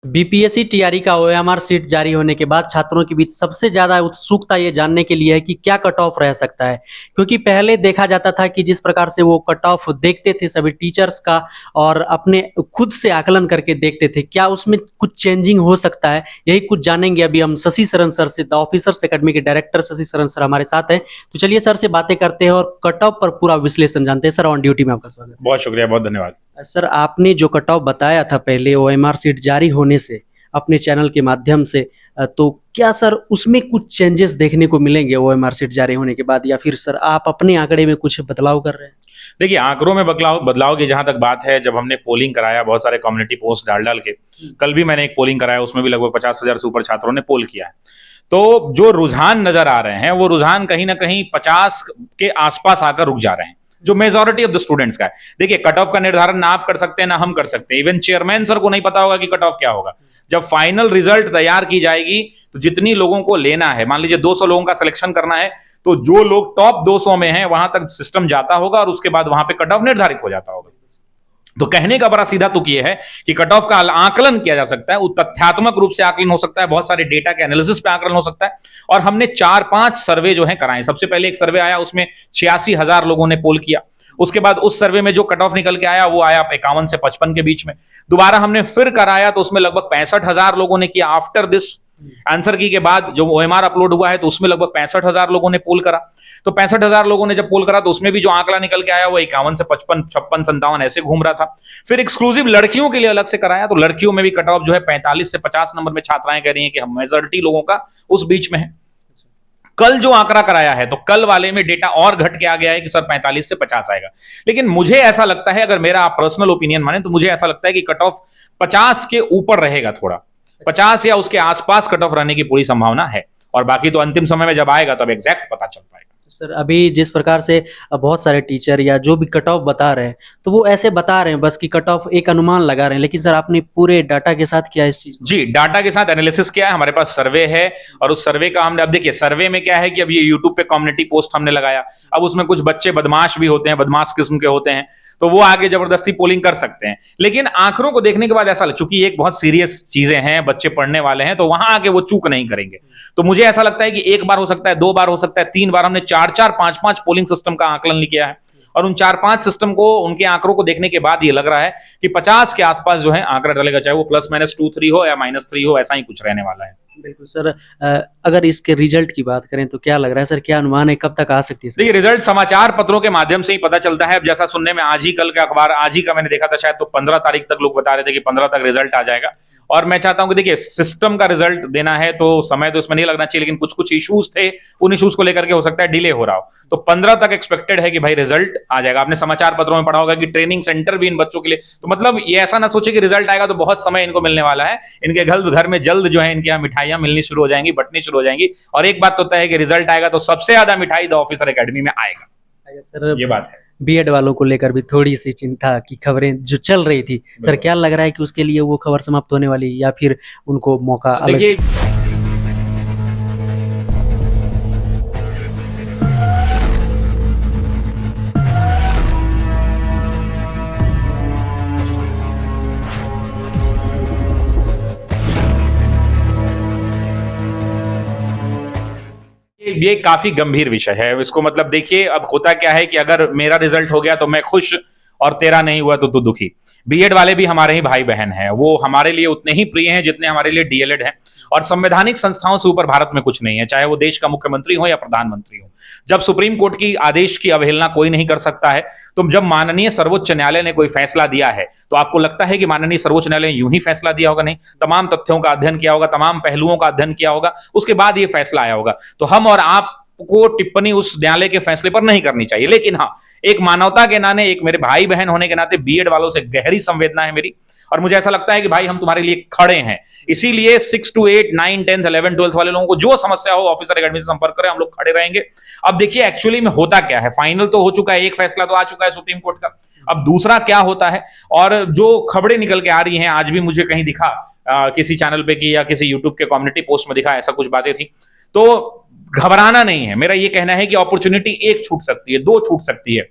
BPSC TRE का OMR sheet जारी होने के बाद छात्रों के बीच सबसे ज़्यादा उत्सुकता ये जानने के लिए है कि क्या कट ऑफ रह सकता है। क्योंकि पहले देखा जाता था कि जिस प्रकार से वो कट ऑफ देखते थे सभी टीचर्स का और अपने खुद से आकलन करके देखते थे, क्या उसमें कुछ चेंजिंग हो सकता है? यही कुछ जानेंगे अभी हम शशि शरण सर से। द ऑफिसर्स एकेडमी के डायरेक्टर शशि शरण सर हमारे साथ हैं। तो चलिए सर से बातें करते हैं और कट ऑफ पर पूरा विश्लेषण जानते हैं। सर, ऑन ड्यूटी में आपका स्वागत है। बहुत शुक्रिया, बहुत धन्यवाद। सर, आपने जो कट ऑफ बताया था पहले ओएमआर सीट जारी होने से अपने चैनल के माध्यम से, तो क्या सर उसमें कुछ चेंजेस देखने को मिलेंगे ओएमआर सीट जारी होने के बाद, या फिर सर आप अपने आंकड़े में कुछ बदलाव कर रहे हैं? देखिए, आंकड़ों में बदलाव की जहां तक बात है, जब हमने पोलिंग कराया बहुत सारे कम्युनिटी पोस्ट डाल के, कल भी मैंने एक पोलिंग कराया, उसमें भी लगभग 50,000 से ऊपर छात्रों ने पोल किया है। तो जो रुझान नजर आ रहे हैं वो रुझान कहीं ना कहीं 50 के आसपास आकर रुक जा रहे हैं, जो मेजॉरिटी ऑफ द स्टूडेंट्स का है। देखिए, कट ऑफ का निर्धारण ना आप कर सकते हैं ना हम कर सकते हैं। इवन चेयरमैन सर को नहीं पता होगा कि कट ऑफ क्या होगा। जब फाइनल रिजल्ट तैयार की जाएगी तो जितनी लोगों को लेना है, मान लीजिए 200 लोगों का सिलेक्शन करना है, तो जो लोग टॉप 200 में हैं वहां तक सिस्टम जाता होगा और उसके बाद वहां पे कट ऑफ निर्धारित हो जाता होगा। तो कहने का बड़ा सीधा तुक ये है कि कट ऑफ का आकलन किया जा सकता है, वो तथ्यात्मक रूप से आकलन हो सकता है, बहुत सारे डेटा के एनालिसिस पे आकलन हो सकता है। और हमने 4-5 सर्वे जो है कराए। सबसे पहले एक सर्वे आया, उसमें 86,000 लोगों ने पोल किया। उसके बाद उस सर्वे में जो कट ऑफ निकल के आया वो आया 51 से 55 के बीच में। दोबारा हमने फिर कराया तो उसमें लगभग 65,000 लोगों ने किया। आफ्टर दिस आंसर की के बाद जो ओएमआर अपलोड हुआ है तो उसमें लगभग 65,000 लोगों ने पोल करा। तो 65,000 लोगों ने जब पोल करा तो उसमें भी जो आंकड़ा निकल के आया वो 51 से 55, 56, 57 ऐसे घूम रहा था। फिर एक्सक्लूसिव लड़कियों के लिए अलग से कराया, तो लड़कियों में भी कट ऑफ जो है 45 से 50 नंबर में छात्राएं कह रही हैं कि हम मेजॉरिटी लोगों का उस बीच में है। कल जो आंकड़ा कराया है तो कल वाले में डेटा और घट के आ गया है कि सर 45 से 50 आएगा। लेकिन मुझे ऐसा लगता है, अगर मेरा आप पर्सनल ओपिनियन माने, तो मुझे ऐसा लगता है कि कट ऑफ 50 के ऊपर रहेगा, थोड़ा 50 या उसके आसपास कट ऑफ रहने की पूरी संभावना है। और बाकी तो अंतिम समय में जब आएगा तब एग्जैक्ट पता चल पाएगा। सर, अभी जिस प्रकार से बहुत सारे टीचर या जो भी कट ऑफ बता रहे हैं, तो वो ऐसे बता रहे हैं बस कि कट ऑफ एक अनुमान लगा रहे हैं, लेकिन सर आपने पूरे डाटा के साथ किया इस चीज? जी, डाटा के साथ एनालिसिस किया है, हमारे पास सर्वे है। और उस सर्वे का हमने, अब देखिए सर्वे में क्या है कि अब ये यूट्यूब पे कम्युनिटी पोस्ट हमने लगाया। अब उसमें कुछ बच्चे बदमाश भी होते हैं, बदमाश किस्म के होते हैं, तो वो आगे जबरदस्ती पोलिंग कर सकते हैं। लेकिन आंकड़ों को देखने के बाद ऐसा, चूंकि एक बहुत सीरियस चीजें हैं, बच्चे पढ़ने वाले हैं, तो वहां आके वो चूक नहीं करेंगे। तो मुझे ऐसा लगता है कि एक बार हो सकता है, 2 बार हो सकता है, 3 बार। हमने 4-4, 5-5 पोलिंग सिस्टम का आकलन किया है और उन 4-5 सिस्टम को, उनके आंकड़ों को देखने के बाद ये लग रहा है कि 50 के आसपास जो है आंकड़ा डलेगा, चाहे वो +-2-3 हो या -3 हो, ऐसा ही कुछ रहने वाला है। बिल्कुल सर। अगर इसके रिजल्ट की बात करें तो क्या लग रहा है सर, क्या अनुमान है, कब तक आ सकती है? देखिए, रिजल्ट समाचार पत्रों के माध्यम से ही पता चलता है। अब जैसा सुनने में आज ही, कल का अखबार आज ही का मैंने देखा था शायद, तो 15 तारीख तक लोग बता रहे थे कि 15 तक रिजल्ट आ जाएगा। और मैं चाहता हूं कि देखिए, सिस्टम का रिजल्ट देना है तो समय तो इसमें नहीं लगना चाहिए, लेकिन कुछ कुछ इश्यूज थे, उन इश्यूज को लेकर के हो सकता है डिले हो रहा हो। तो 15 तक एक्सपेक्टेड है कि भाई रिजल्ट आ जाएगा। आपने समाचार पत्रों में पढ़ा होगा कि ट्रेनिंग सेंटर भी इन बच्चों के लिए, तो मतलब ये ऐसा ना सोचे कि रिजल्ट आएगा तो बहुत समय इनको मिलने वाला है। इनके घर में जल्द जो है इनके यहाँ मिठाइयां मिलनी शुरू हो जाएंगी, बटनी शुरू हो जाएंगी। और एक बात तो तय है कि रिजल्ट आएगा तो सबसे ज्यादा मिठाई द ऑफिसर एकेडमी में आएगा। सर, ये बात है। बीएड वालों को लेकर भी थोड़ी सी चिंता की खबरें जो चल रही थी, सर क्या लग रहा है कि उसके लिए वो खबर समाप्त होने वाली, या फिर उनको मौका अलग से? ये काफी गंभीर विषय है। इसको मतलब देखिए, अब होता क्या है कि अगर मेरा रिजल्ट हो गया तो मैं खुश, और तेरा नहीं हुआ तो तू दुखी। बीएड वाले भी हमारे ही भाई बहन हैं, वो हमारे लिए उतने ही प्रिय हैं जितने हमारे लिए डीएलएड है। और संवैधानिक संस्थाओं से ऊपर भारत में कुछ नहीं है, चाहे वो देश का मुख्यमंत्री हो या प्रधानमंत्री हो। जब सुप्रीम कोर्ट की आदेश की अवहेलना कोई नहीं कर सकता है, तो जब माननीय सर्वोच्च न्यायालय ने कोई फैसला दिया है, तो आपको लगता है कि माननीय सर्वोच्च न्यायालय ने यूं ही फैसला दिया होगा? नहीं, तमाम तथ्यों का अध्ययन किया होगा, तमाम पहलुओं का अध्ययन किया होगा, उसके बाद ये फैसला आया होगा। तो हम और आप को टिप्पणी उस न्यायालय के फैसले पर नहीं करनी चाहिए। लेकिन हाँ, एक मानवता के नाते, एक मेरे भाई बहन होने के नाते बीएड वालों से गहरी संवेदना है मेरी। और मुझे ऐसा लगता है कि भाई हम तुम्हारे लिए खड़े हैं। इसीलिए 6 to 8, 9, 10, 11, 12 वाले लोगों को जो समस्या हो ऑफिसर एकेडमी से संपर्क करें, हम लोग खड़े रहेंगे। अब देखिए एक्चुअली में होता क्या है, फाइनल तो हो चुका है, एक फैसला तो आ चुका है सुप्रीम कोर्ट का। अब दूसरा क्या होता है, और जो खबरें निकल के आ रही हैं, आज भी मुझे कहीं दिखा किसी चैनल पे की या किसी यूट्यूब के कम्युनिटी पोस्ट में दिखा, ऐसा कुछ बातें थी। तो घबराना नहीं है, मेरा ये कहना है कि अपॉर्चुनिटी एक छूट सकती है, 2 छूट सकती है।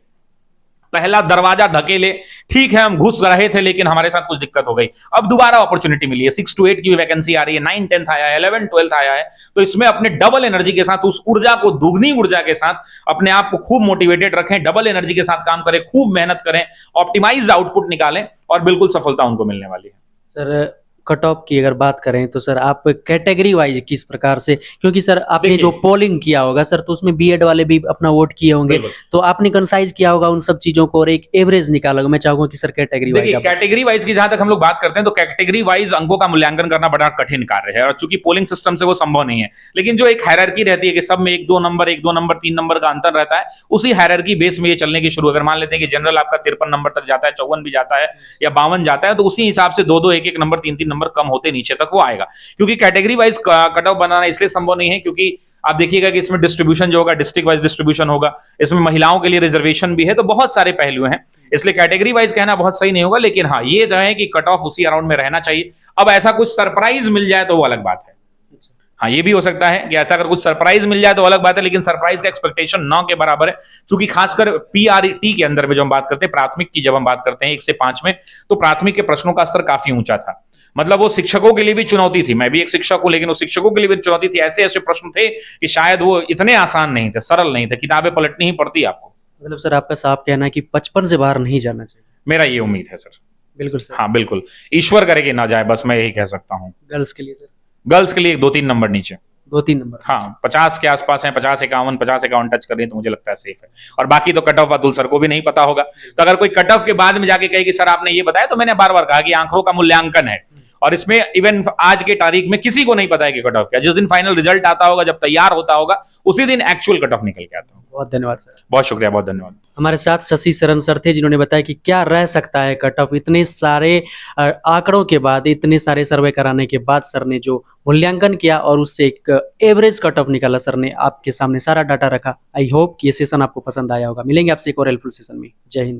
पहला दरवाजा धकेले, ठीक है हम घुस रहे थे लेकिन हमारे साथ कुछ दिक्कत हो गई, अब दोबारा अपॉर्चुनिटी मिली है, 6 to 8 की वैकेंसी आ रही है, 9 10th आया है, 11 12th आया है, तो इसमें अपने डबल एनर्जी के साथ, उस ऊर्जा को दुगनी ऊर्जा के साथ अपने आप को खूब मोटिवेटेड रखें, डबल एनर्जी के साथ काम करें, खूब मेहनत करें, ऑप्टिमाइज्ड आउटपुट निकालें और बिल्कुल सफलता उनको मिलने वाली है। सर कट ऑफ की अगर बात करें तो सर आप कैटेगरी वाइज किस प्रकार से, क्योंकि सर आपने देखिए, जो पोलिंग किया होगा सर तो उसमें बीएड वाले भी अपना वोट किए होंगे, बिल्कुल। तो आपने कंसाइज किया होगा उन सब चीजों को और एक एवरेज निकाला होगा। मैं चाहूंगा कि सर कैटेगरी देखिए वाइज कैटेगरी वाइज की जहां तक हम लोग बात करते हैं तो कैटेगरी वाइज अंकों का मूल्यांकन करना बड़ा कठिन कार्य है और चूंकि पोलिंग सिस्टम से वो संभव नहीं है, लेकिन जो एक हायरार्की रहती है कि सब में 1-2 नंबर 3 नंबर का अंतर रहता है, उसी हायरार्की बेस में ये चलने की शुरू, अगर मान लेते हैं कि जनरल आपका 53 नंबर तक जाता है, 54 भी जाता है या 52 जाता है, तो उसी हिसाब से 2-2 1-1 नंबर 3-3 नंबर कम होते नीचे तक वो आएगा, क्योंकि कैटेगरी वाइज कट ऑफ बनाना इसलिए संभव नहीं है क्योंकि आप देखिएगा कि इसमें डिस्ट्रीब्यूशन जो होगा डिस्ट्रिक्ट वाइज डिस्ट्रीब्यूशन होगा, इसमें महिलाओं के लिए रिजर्वेशन भी है, तो बहुत सारे पहलू हैं, इसलिए कैटेगरी वाइज कहना बहुत सही नहीं होगा, लेकिन हाँ ये जो है कि कट ऑफ उसी अराउंड में रहना चाहिए। अब ऐसा कुछ सरप्राइज मिल जाए तो वो अलग बात है, हाँ ये भी हो सकता है कि ऐसा अगर कुछ सरप्राइज मिल जाए तो अलग बात है, लेकिन सरप्राइज का एक्सपेक्टेशन 9 के बराबर है, क्योंकि खासकर पीआरटी के अंदर में जो हम बात करते हैं, प्राथमिक की जब हम बात करते हैं 1 से 5 में, तो प्राथमिक के प्रश्नों का स्तर काफी ऊंचा था, मतलब वो शिक्षकों के लिए भी चुनौती थी, मैं भी एक शिक्षक हूं, लेकिन वो शिक्षकों के लिए भी चुनौती थी, ऐसे ऐसे प्रश्न थे कि शायद वो इतने आसान नहीं थे, सरल नहीं थे, किताबें पलटनी ही पड़ती आपको। मतलब सर आपका साफ कहना है कि 55 से बाहर नहीं जाना चाहिए। मेरा ये उम्मीद है सर। बिल्कुल सर। हाँ बिल्कुल, ईश्वर करे कि ना जाए, बस मैं यही कह सकता हूँ। गर्ल्स के लिए सर गर्ल्स के लिए 2-3 नंबर नीचे, 2-3 नंबर। हाँ 50 के आसपास है, 50-51 टच कर रही है तो मुझे लगता है सेफ है, और बाकी तो कट ऑफ अतुल सर को भी नहीं पता होगा, तो अगर कोई कट ऑफ के बाद में जाके कहे कि सर आपने ये बताया, तो मैंने बार बार कहा कि आंकड़ों का मूल्यांकन है और इसमें इवन आज के तारीख में किसी को नहीं पता है कि कट ऑफ क्या, जिस दिन फाइनल रिजल्ट आता होगा, जब तैयार होता होगा, उसी दिन एक्चुअल कट ऑफ निकल के आता होगा। बहुत धन्यवाद सर। बहुत शुक्रिया, बहुत धन्यवाद। हमारे साथ शशि शरण सर थे जिन्होंने बताया कि क्या रह सकता है कट ऑफ, इतने सारे आंकड़ों के बाद, इतने सारे सर्वे कराने के बाद सर ने जो मूल्यांकन किया और उससे एक एवरेज कट ऑफ निकाला, सर ने आपके सामने सारा डाटा रखा। आई होप कि ये सेशन आपको पसंद आया होगा। मिलेंगे आपसे एक और हेल्पफुल सेशन में। जय हिंद।